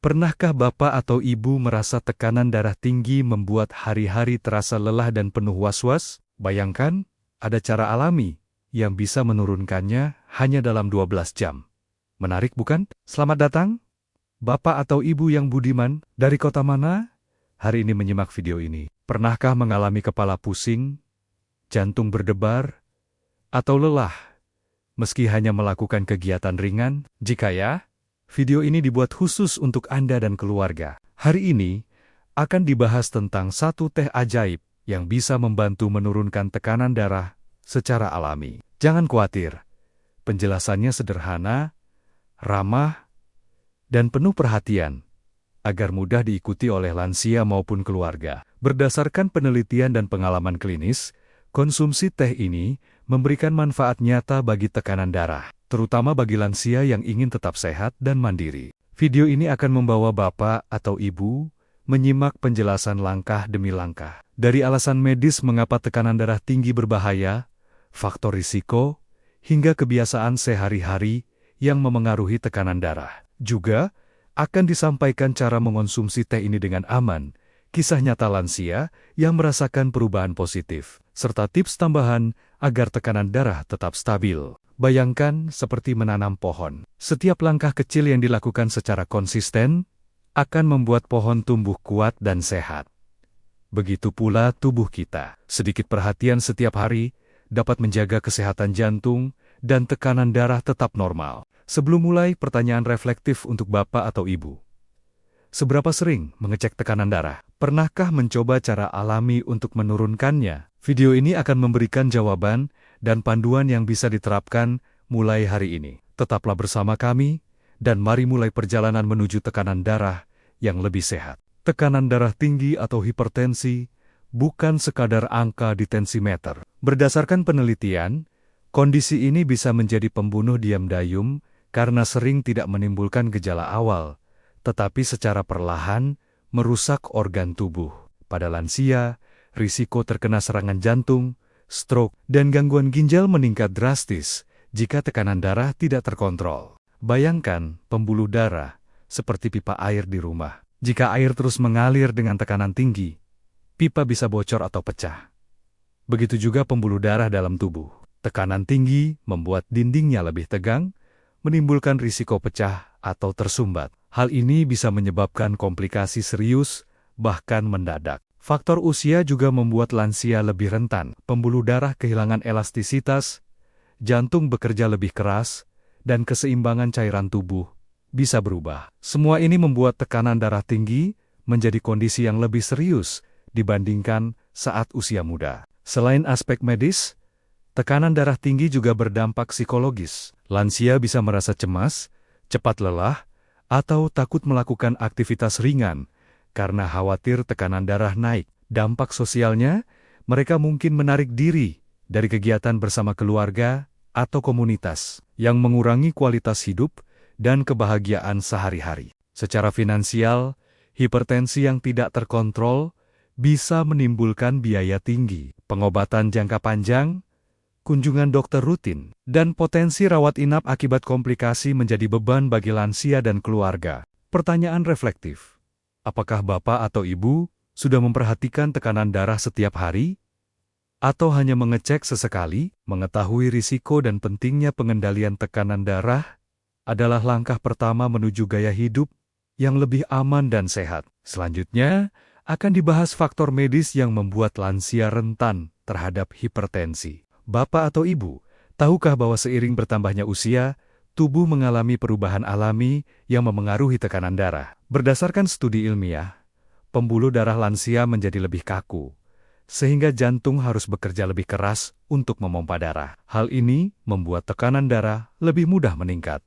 Pernahkah Bapak atau Ibu merasa tekanan darah tinggi membuat hari-hari terasa lelah dan penuh was-was? Bayangkan, ada cara alami yang bisa menurunkannya hanya dalam 12 jam. Menarik bukan? Selamat datang, Bapak atau Ibu yang budiman, dari kota mana? Hari ini menyimak video ini. Pernahkah mengalami kepala pusing, jantung berdebar, atau lelah, meski hanya melakukan kegiatan ringan? Jika ya, video ini dibuat khusus untuk Anda dan keluarga. Hari ini akan dibahas tentang satu teh ajaib yang bisa membantu menurunkan tekanan darah secara alami. Jangan khawatir, penjelasannya sederhana, ramah, dan penuh perhatian, agar mudah diikuti oleh lansia maupun keluarga. Berdasarkan penelitian dan pengalaman klinis, konsumsi teh ini memberikan manfaat nyata bagi tekanan darah, terutama bagi lansia yang ingin tetap sehat dan mandiri. Video ini akan membawa Bapak atau Ibu menyimak penjelasan langkah demi langkah. Dari alasan medis mengapa tekanan darah tinggi berbahaya, faktor risiko, hingga kebiasaan sehari-hari yang memengaruhi tekanan darah. Juga akan disampaikan cara mengonsumsi teh ini dengan aman, kisah nyata lansia yang merasakan perubahan positif, serta tips tambahan agar tekanan darah tetap stabil. Bayangkan seperti menanam pohon. Setiap langkah kecil yang dilakukan secara konsisten akan membuat pohon tumbuh kuat dan sehat. Begitu pula tubuh kita. Sedikit perhatian setiap hari dapat menjaga kesehatan jantung dan tekanan darah tetap normal. Sebelum mulai, pertanyaan reflektif untuk Bapak atau Ibu. Seberapa sering mengecek tekanan darah? Pernahkah mencoba cara alami untuk menurunkannya? Video ini akan memberikan jawaban dan panduan yang bisa diterapkan mulai hari ini. Tetaplah bersama kami, dan mari mulai perjalanan menuju tekanan darah yang lebih sehat. Tekanan darah tinggi atau hipertensi bukan sekadar angka di tensimeter. Berdasarkan penelitian, kondisi ini bisa menjadi pembunuh diam dayung karena sering tidak menimbulkan gejala awal, tetapi secara perlahan merusak organ tubuh. Pada lansia, risiko terkena serangan jantung, stroke, dan gangguan ginjal meningkat drastis jika tekanan darah tidak terkontrol. Bayangkan pembuluh darah seperti pipa air di rumah. Jika air terus mengalir dengan tekanan tinggi, pipa bisa bocor atau pecah. Begitu juga pembuluh darah dalam tubuh. Tekanan tinggi membuat dindingnya lebih tegang, menimbulkan risiko pecah atau tersumbat. Hal ini bisa menyebabkan komplikasi serius, bahkan mendadak. Faktor usia juga membuat lansia lebih rentan. Pembuluh darah kehilangan elastisitas, jantung bekerja lebih keras, dan keseimbangan cairan tubuh bisa berubah. Semua ini membuat tekanan darah tinggi menjadi kondisi yang lebih serius dibandingkan saat usia muda. Selain aspek medis, tekanan darah tinggi juga berdampak psikologis. Lansia bisa merasa cemas, cepat lelah, atau takut melakukan aktivitas ringan karena khawatir tekanan darah naik. Dampak sosialnya, mereka mungkin menarik diri dari kegiatan bersama keluarga atau komunitas, yang mengurangi kualitas hidup dan kebahagiaan sehari-hari. Secara finansial, hipertensi yang tidak terkontrol bisa menimbulkan biaya tinggi, pengobatan jangka panjang, kunjungan dokter rutin, dan potensi rawat inap akibat komplikasi menjadi beban bagi lansia dan keluarga. Pertanyaan reflektif. Apakah Bapak atau Ibu sudah memperhatikan tekanan darah setiap hari? Atau hanya mengecek sesekali? Mengetahui risiko dan pentingnya pengendalian tekanan darah adalah langkah pertama menuju gaya hidup yang lebih aman dan sehat. Selanjutnya, akan dibahas faktor medis yang membuat lansia rentan terhadap hipertensi. Bapak atau Ibu, tahukah bahwa seiring bertambahnya usia, tubuh mengalami perubahan alami yang memengaruhi tekanan darah? Berdasarkan studi ilmiah, pembuluh darah lansia menjadi lebih kaku, sehingga jantung harus bekerja lebih keras untuk memompa darah. Hal ini membuat tekanan darah lebih mudah meningkat,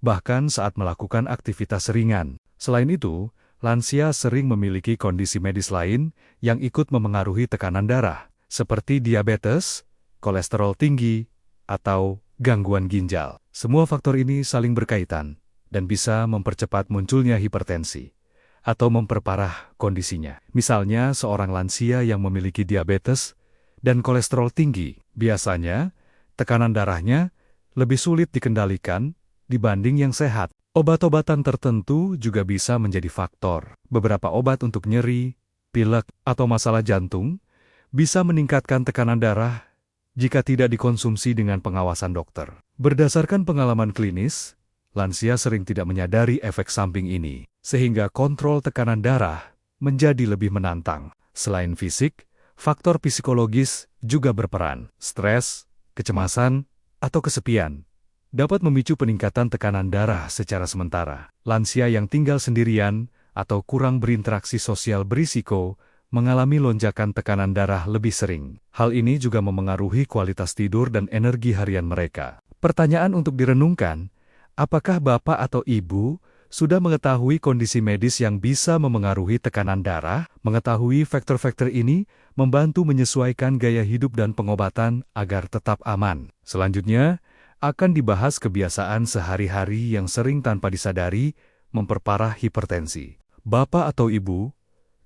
bahkan saat melakukan aktivitas ringan. Selain itu, lansia sering memiliki kondisi medis lain yang ikut memengaruhi tekanan darah, seperti diabetes, kolesterol tinggi, atau gangguan ginjal. Semua faktor ini saling berkaitan dan bisa mempercepat munculnya hipertensi atau memperparah kondisinya. Misalnya, seorang lansia yang memiliki diabetes dan kolesterol tinggi, biasanya tekanan darahnya lebih sulit dikendalikan dibanding yang sehat. Obat-obatan tertentu juga bisa menjadi faktor. Beberapa obat untuk nyeri, pilek, atau masalah jantung bisa meningkatkan tekanan darah jika tidak dikonsumsi dengan pengawasan dokter. Berdasarkan pengalaman klinis, lansia sering tidak menyadari efek samping ini, sehingga kontrol tekanan darah menjadi lebih menantang. Selain fisik, faktor psikologis juga berperan. Stres, kecemasan, atau kesepian dapat memicu peningkatan tekanan darah secara sementara. Lansia yang tinggal sendirian atau kurang berinteraksi sosial berisiko mengalami lonjakan tekanan darah lebih sering. Hal ini juga memengaruhi kualitas tidur dan energi harian mereka. Pertanyaan untuk direnungkan, apakah Bapak atau Ibu sudah mengetahui kondisi medis yang bisa memengaruhi tekanan darah? Mengetahui faktor-faktor ini membantu menyesuaikan gaya hidup dan pengobatan agar tetap aman. Selanjutnya, akan dibahas kebiasaan sehari-hari yang sering tanpa disadari memperparah hipertensi. Bapak atau Ibu,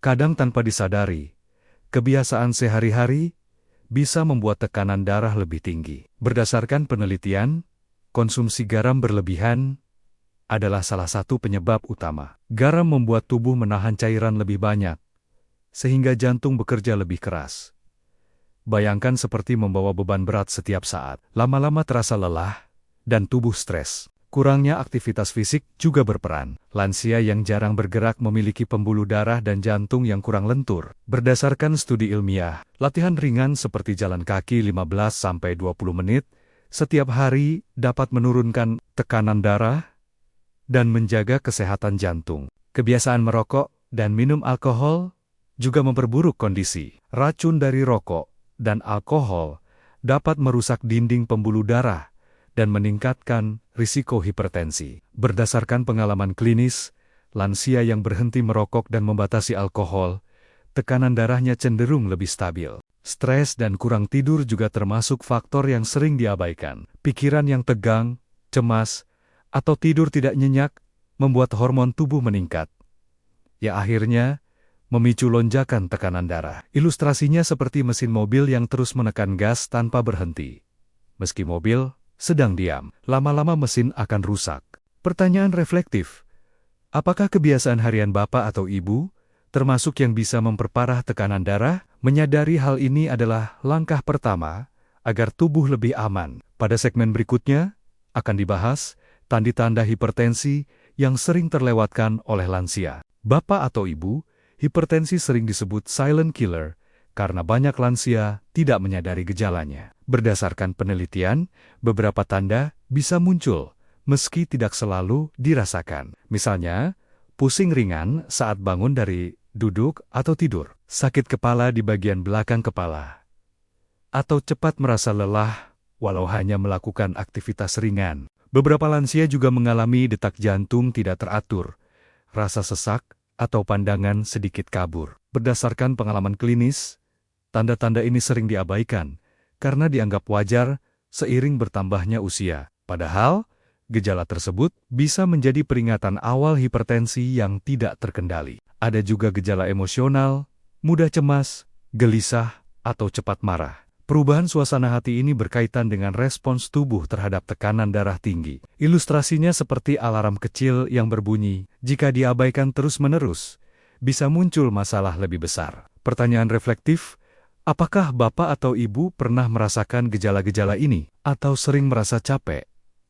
kadang tanpa disadari, kebiasaan sehari-hari bisa membuat tekanan darah lebih tinggi. Berdasarkan penelitian, konsumsi garam berlebihan adalah salah satu penyebab utama. Garam membuat tubuh menahan cairan lebih banyak, sehingga jantung bekerja lebih keras. Bayangkan seperti membawa beban berat setiap saat. Lama-lama terasa lelah dan tubuh stres. Kurangnya aktivitas fisik juga berperan. Lansia yang jarang bergerak memiliki pembuluh darah dan jantung yang kurang lentur. Berdasarkan studi ilmiah, latihan ringan seperti jalan kaki 15-20 menit setiap hari dapat menurunkan tekanan darah dan menjaga kesehatan jantung. Kebiasaan merokok dan minum alkohol juga memperburuk kondisi. Racun dari rokok dan alkohol dapat merusak dinding pembuluh darah dan meningkatkan risiko hipertensi. Berdasarkan pengalaman klinis, lansia yang berhenti merokok dan membatasi alkohol, tekanan darahnya cenderung lebih stabil. Stres dan kurang tidur juga termasuk faktor yang sering diabaikan. Pikiran yang tegang, cemas, atau tidur tidak nyenyak membuat hormon tubuh meningkat. Ya akhirnya, memicu lonjakan tekanan darah. Ilustrasinya seperti mesin mobil yang terus menekan gas tanpa berhenti. Meski mobil sedang diam, lama-lama mesin akan rusak. Pertanyaan reflektif, apakah kebiasaan harian Bapak atau Ibu termasuk yang bisa memperparah tekanan darah? Menyadari hal ini adalah langkah pertama agar tubuh lebih aman. Pada segmen berikutnya akan dibahas tanda-tanda hipertensi yang sering terlewatkan oleh lansia. Bapak atau Ibu, hipertensi sering disebut silent killer karena banyak lansia tidak menyadari gejalanya. Berdasarkan penelitian, beberapa tanda bisa muncul meski tidak selalu dirasakan. Misalnya, pusing ringan saat bangun dari duduk atau tidur, sakit kepala di bagian belakang kepala, atau cepat merasa lelah walau hanya melakukan aktivitas ringan. Beberapa lansia juga mengalami detak jantung tidak teratur, rasa sesak, atau pandangan sedikit kabur. Berdasarkan pengalaman klinis, tanda-tanda ini sering diabaikan karena dianggap wajar seiring bertambahnya usia. Padahal, gejala tersebut bisa menjadi peringatan awal hipertensi yang tidak terkendali. Ada juga gejala emosional, mudah cemas, gelisah, atau cepat marah. Perubahan suasana hati ini berkaitan dengan respons tubuh terhadap tekanan darah tinggi. Ilustrasinya seperti alarm kecil yang berbunyi, jika diabaikan terus-menerus, bisa muncul masalah lebih besar. Pertanyaan reflektif, apakah Bapak atau Ibu pernah merasakan gejala-gejala ini? Atau sering merasa capek?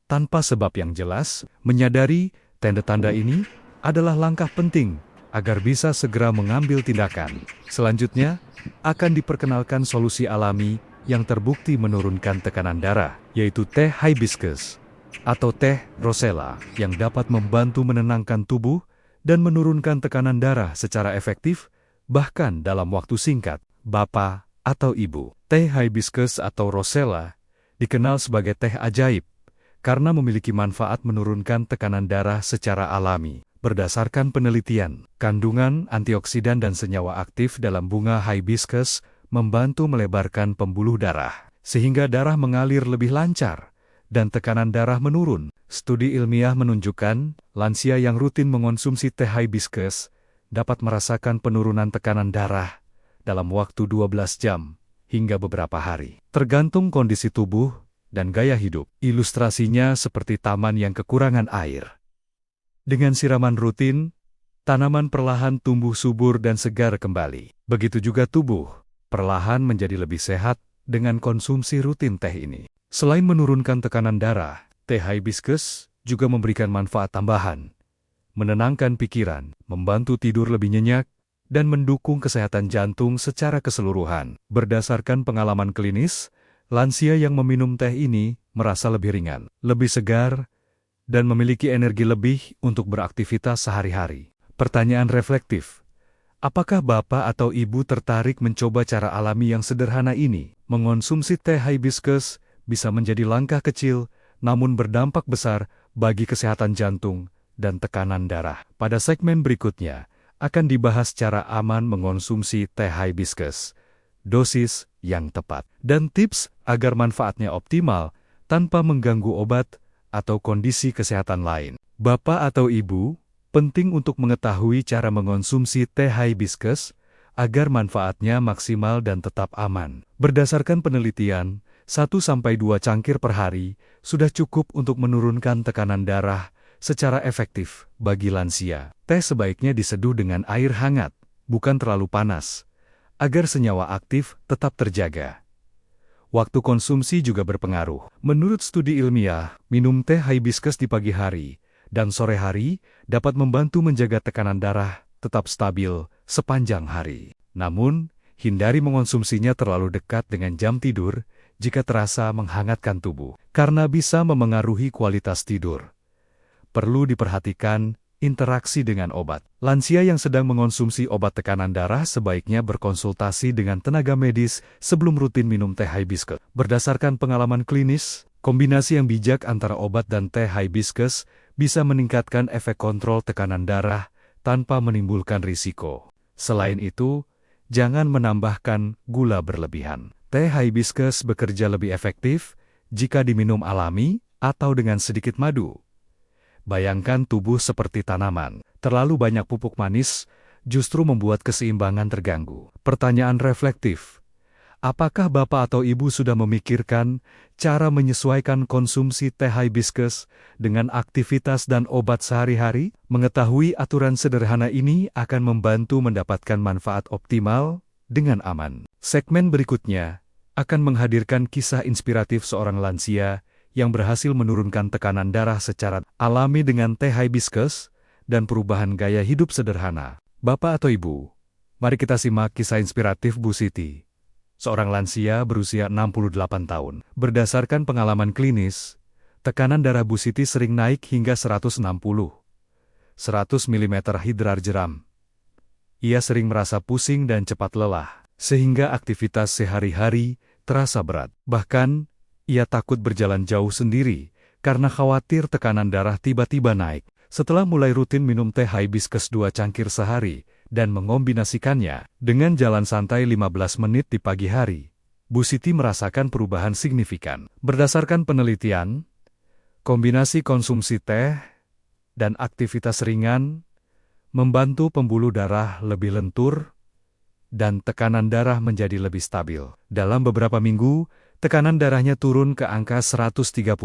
Tanpa sebab yang jelas, menyadari tanda-tanda ini adalah langkah penting agar bisa segera mengambil tindakan. Selanjutnya, akan diperkenalkan solusi alami yang terbukti menurunkan tekanan darah, yaitu teh hibiscus atau teh rosella yang dapat membantu menenangkan tubuh dan menurunkan tekanan darah secara efektif, bahkan dalam waktu singkat. Bapak atau Ibu, teh hibiscus atau rosella dikenal sebagai teh ajaib karena memiliki manfaat menurunkan tekanan darah secara alami. Berdasarkan penelitian, kandungan antioksidan dan senyawa aktif dalam bunga hibiscus membantu melebarkan pembuluh darah, sehingga darah mengalir lebih lancar dan tekanan darah menurun. Studi ilmiah menunjukkan, lansia yang rutin mengonsumsi teh hibiscus dapat merasakan penurunan tekanan darah dalam waktu 12 jam hingga beberapa hari, tergantung kondisi tubuh dan gaya hidup. Ilustrasinya seperti taman yang kekurangan air. Dengan siraman rutin, tanaman perlahan tumbuh subur dan segar kembali. Begitu juga tubuh, perlahan menjadi lebih sehat dengan konsumsi rutin teh ini. Selain menurunkan tekanan darah, teh hibiscus juga memberikan manfaat tambahan, menenangkan pikiran, membantu tidur lebih nyenyak, dan mendukung kesehatan jantung secara keseluruhan. Berdasarkan pengalaman klinis, lansia yang meminum teh ini merasa lebih ringan, lebih segar, dan memiliki energi lebih untuk beraktivitas sehari-hari. Pertanyaan reflektif. Apakah Bapak atau Ibu tertarik mencoba cara alami yang sederhana ini? Mengonsumsi teh hibiscus bisa menjadi langkah kecil, namun berdampak besar bagi kesehatan jantung dan tekanan darah. Pada segmen berikutnya, akan dibahas cara aman mengonsumsi teh hibiscus, dosis yang tepat, dan tips agar manfaatnya optimal tanpa mengganggu obat atau kondisi kesehatan lain. Bapak atau Ibu, penting untuk mengetahui cara mengonsumsi teh hibiscus agar manfaatnya maksimal dan tetap aman. Berdasarkan penelitian, 1-2 cangkir per hari sudah cukup untuk menurunkan tekanan darah secara efektif bagi lansia. Teh sebaiknya diseduh dengan air hangat, bukan terlalu panas, agar senyawa aktif tetap terjaga. Waktu konsumsi juga berpengaruh. Menurut studi ilmiah, minum teh hibiscus di pagi hari dan sore hari dapat membantu menjaga tekanan darah tetap stabil sepanjang hari. Namun, hindari mengonsumsinya terlalu dekat dengan jam tidur jika terasa menghangatkan tubuh, karena bisa memengaruhi kualitas tidur. Perlu diperhatikan interaksi dengan obat. Lansia yang sedang mengonsumsi obat tekanan darah sebaiknya berkonsultasi dengan tenaga medis sebelum rutin minum teh hibiscus. Berdasarkan pengalaman klinis, kombinasi yang bijak antara obat dan teh hibiscus bisa meningkatkan efek kontrol tekanan darah tanpa menimbulkan risiko. Selain itu, jangan menambahkan gula berlebihan. Teh hibiscus bekerja lebih efektif jika diminum alami atau dengan sedikit madu. Bayangkan tubuh seperti tanaman. Terlalu banyak pupuk manis justru membuat keseimbangan terganggu. Pertanyaan reflektif. Apakah Bapak atau Ibu sudah memikirkan cara menyesuaikan konsumsi teh hibiscus dengan aktivitas dan obat sehari-hari? Mengetahui aturan sederhana ini akan membantu mendapatkan manfaat optimal dengan aman. Segmen berikutnya akan menghadirkan kisah inspiratif seorang lansia yang berhasil menurunkan tekanan darah secara alami dengan teh hibiscus dan perubahan gaya hidup sederhana. Bapak atau Ibu, mari kita simak kisah inspiratif Bu Siti, seorang lansia berusia 68 tahun. Berdasarkan pengalaman klinis, tekanan darah Bu Siti sering naik hingga 160, 100 mm hidrar jeram. Ia sering merasa pusing dan cepat lelah, sehingga aktivitas sehari-hari terasa berat. Bahkan, ia takut berjalan jauh sendiri karena khawatir tekanan darah tiba-tiba naik. Setelah mulai rutin minum teh hibiscus 2 cangkir sehari dan mengombinasikannya dengan jalan santai 15 menit di pagi hari, Bu Siti merasakan perubahan signifikan. Berdasarkan penelitian, kombinasi konsumsi teh dan aktivitas ringan membantu pembuluh darah lebih lentur dan tekanan darah menjadi lebih stabil. Dalam beberapa minggu, tekanan darahnya turun ke angka 130,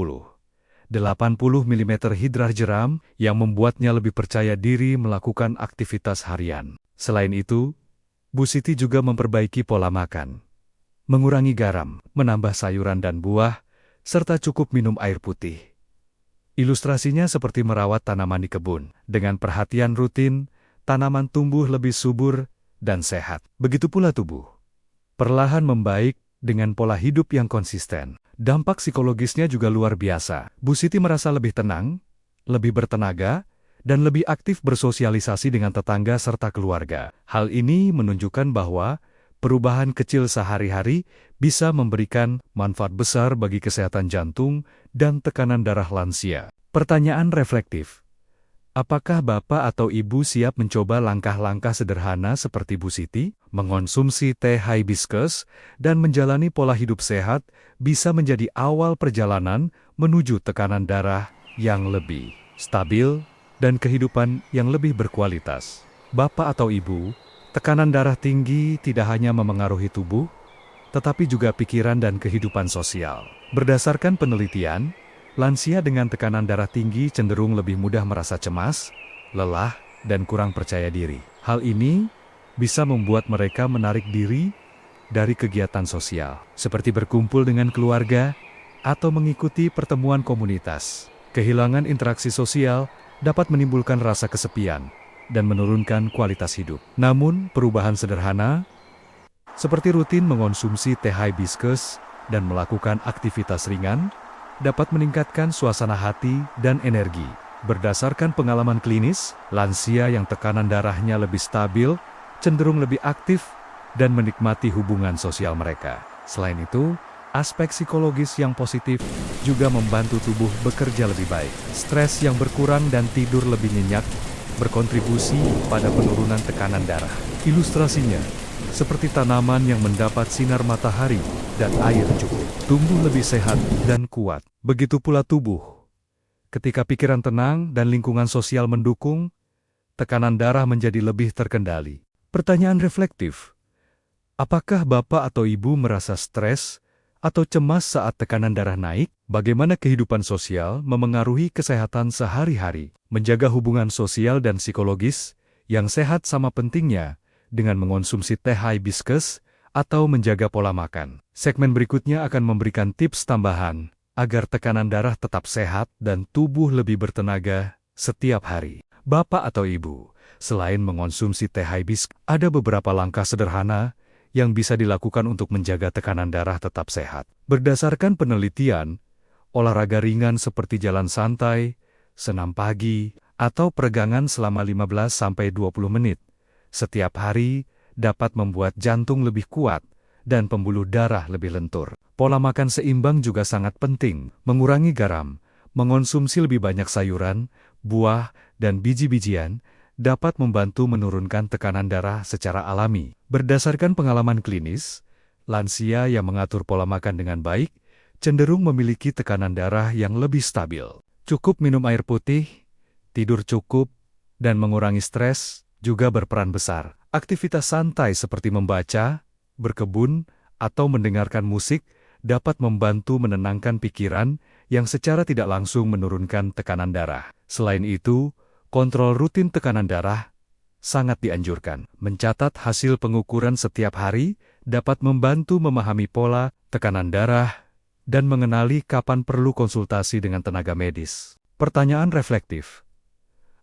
80 mm hidrar jeram yang membuatnya lebih percaya diri melakukan aktivitas harian. Selain itu, Bu Siti juga memperbaiki pola makan, mengurangi garam, menambah sayuran dan buah, serta cukup minum air putih. Ilustrasinya seperti merawat tanaman di kebun. Dengan perhatian rutin, tanaman tumbuh lebih subur dan sehat. Begitu pula tubuh. Perlahan membaik dengan pola hidup yang konsisten. Dampak psikologisnya juga luar biasa. Bu Siti merasa lebih tenang, lebih bertenaga, dan lebih aktif bersosialisasi dengan tetangga serta keluarga. Hal ini menunjukkan bahwa perubahan kecil sehari-hari bisa memberikan manfaat besar bagi kesehatan jantung dan tekanan darah lansia. Pertanyaan reflektif. Apakah Bapak atau Ibu siap mencoba langkah-langkah sederhana seperti Bu Siti? Mengonsumsi teh hibiscus dan menjalani pola hidup sehat bisa menjadi awal perjalanan menuju tekanan darah yang lebih stabil dan kehidupan yang lebih berkualitas. Bapak atau Ibu, tekanan darah tinggi tidak hanya memengaruhi tubuh, tetapi juga pikiran dan kehidupan sosial. Berdasarkan penelitian, Lansia dengan tekanan darah tinggi cenderung lebih mudah merasa cemas, lelah, dan kurang percaya diri. Hal ini bisa membuat mereka menarik diri dari kegiatan sosial, seperti berkumpul dengan keluarga atau mengikuti pertemuan komunitas. Kehilangan interaksi sosial dapat menimbulkan rasa kesepian dan menurunkan kualitas hidup. Namun, perubahan sederhana seperti rutin mengonsumsi teh hibiscus dan melakukan aktivitas ringan dapat meningkatkan suasana hati dan energi. Berdasarkan pengalaman klinis, lansia yang tekanan darahnya lebih stabil cenderung lebih aktif dan menikmati hubungan sosial mereka. Selain itu, aspek psikologis yang positif juga membantu tubuh bekerja lebih baik. Stres yang berkurang dan tidur lebih nyenyak berkontribusi pada penurunan tekanan darah. Ilustrasinya, seperti tanaman yang mendapat sinar matahari dan air cukup, tumbuh lebih sehat dan kuat. Begitu pula tubuh. Ketika pikiran tenang dan lingkungan sosial mendukung, tekanan darah menjadi lebih terkendali. Pertanyaan reflektif. Apakah Bapak atau Ibu merasa stres atau cemas saat tekanan darah naik? Bagaimana kehidupan sosial memengaruhi kesehatan sehari-hari? Menjaga hubungan sosial dan psikologis yang sehat sama pentingnya dengan mengonsumsi teh hibiscus atau menjaga pola makan. Segmen berikutnya akan memberikan tips tambahan agar tekanan darah tetap sehat dan tubuh lebih bertenaga setiap hari. Bapak atau Ibu, selain mengonsumsi teh hibiscus, ada beberapa langkah sederhana yang bisa dilakukan untuk menjaga tekanan darah tetap sehat. Berdasarkan penelitian, olahraga ringan seperti jalan santai, senam pagi, atau peregangan selama 15-20 menit setiap hari dapat membuat jantung lebih kuat dan pembuluh darah lebih lentur. Pola makan seimbang juga sangat penting. Mengurangi garam, mengonsumsi lebih banyak sayuran, buah, dan biji-bijian dapat membantu menurunkan tekanan darah secara alami. Berdasarkan pengalaman klinis, lansia yang mengatur pola makan dengan baik cenderung memiliki tekanan darah yang lebih stabil. Cukup minum air putih, tidur cukup, dan mengurangi stres juga berperan besar. Aktivitas santai seperti membaca, berkebun, atau mendengarkan musik dapat membantu menenangkan pikiran yang secara tidak langsung menurunkan tekanan darah. Selain itu, kontrol rutin tekanan darah sangat dianjurkan. Mencatat hasil pengukuran setiap hari dapat membantu memahami pola tekanan darah dan mengenali kapan perlu konsultasi dengan tenaga medis. Pertanyaan reflektif.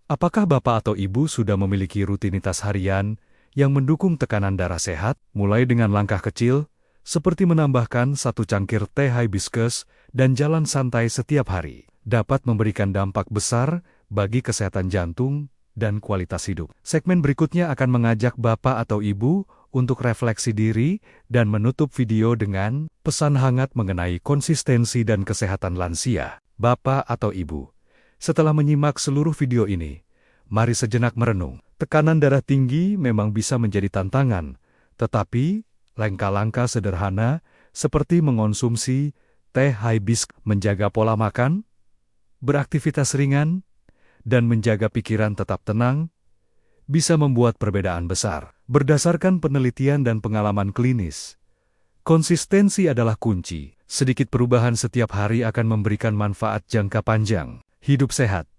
Apakah Bapak atau Ibu sudah memiliki rutinitas harian yang mendukung tekanan darah sehat? Mulai dengan langkah kecil, seperti menambahkan 1 cangkir teh hibiscus dan jalan santai setiap hari, dapat memberikan dampak besar bagi kesehatan jantung dan kualitas hidup. Segmen berikutnya akan mengajak Bapak atau Ibu untuk refleksi diri dan menutup video dengan pesan hangat mengenai konsistensi dan kesehatan lansia. Bapak atau Ibu, setelah menyimak seluruh video ini, mari sejenak merenung. Tekanan darah tinggi memang bisa menjadi tantangan, tetapi langkah-langkah sederhana seperti mengonsumsi teh hibiscus, menjaga pola makan, beraktivitas ringan, dan menjaga pikiran tetap tenang, bisa membuat perbedaan besar. Berdasarkan penelitian dan pengalaman klinis, konsistensi adalah kunci. Sedikit perubahan setiap hari akan memberikan manfaat jangka panjang. Hidup sehat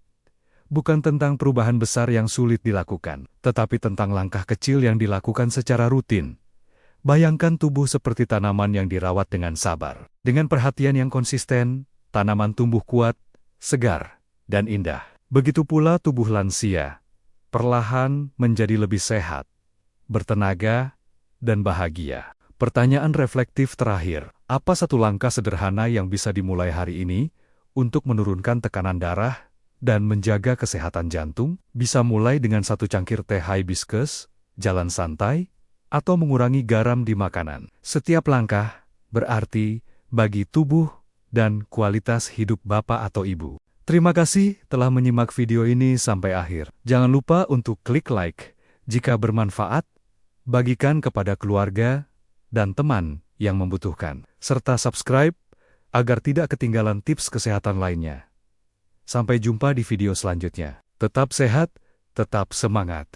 bukan tentang perubahan besar yang sulit dilakukan, tetapi tentang langkah kecil yang dilakukan secara rutin. Bayangkan tubuh seperti tanaman yang dirawat dengan sabar. Dengan perhatian yang konsisten, tanaman tumbuh kuat, segar, dan indah. Begitu pula tubuh lansia, perlahan menjadi lebih sehat, bertenaga, dan bahagia. Pertanyaan reflektif terakhir, apa satu langkah sederhana yang bisa dimulai hari ini untuk menurunkan tekanan darah dan menjaga kesehatan jantung? Bisa mulai dengan 1 cangkir teh hibiscus, jalan santai, atau mengurangi garam di makanan. Setiap langkah berarti bagi tubuh dan kualitas hidup Bapak atau Ibu. Terima kasih telah menyimak video ini sampai akhir. Jangan lupa untuk klik like jika bermanfaat, bagikan kepada keluarga dan teman yang membutuhkan, serta subscribe agar tidak ketinggalan tips kesehatan lainnya. Sampai jumpa di video selanjutnya. Tetap sehat, tetap semangat.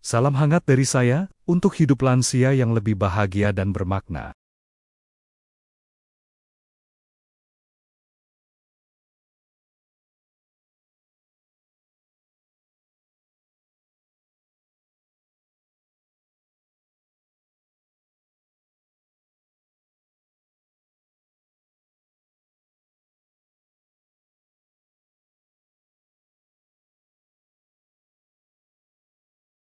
Salam hangat dari saya untuk hidup lansia yang lebih bahagia dan bermakna.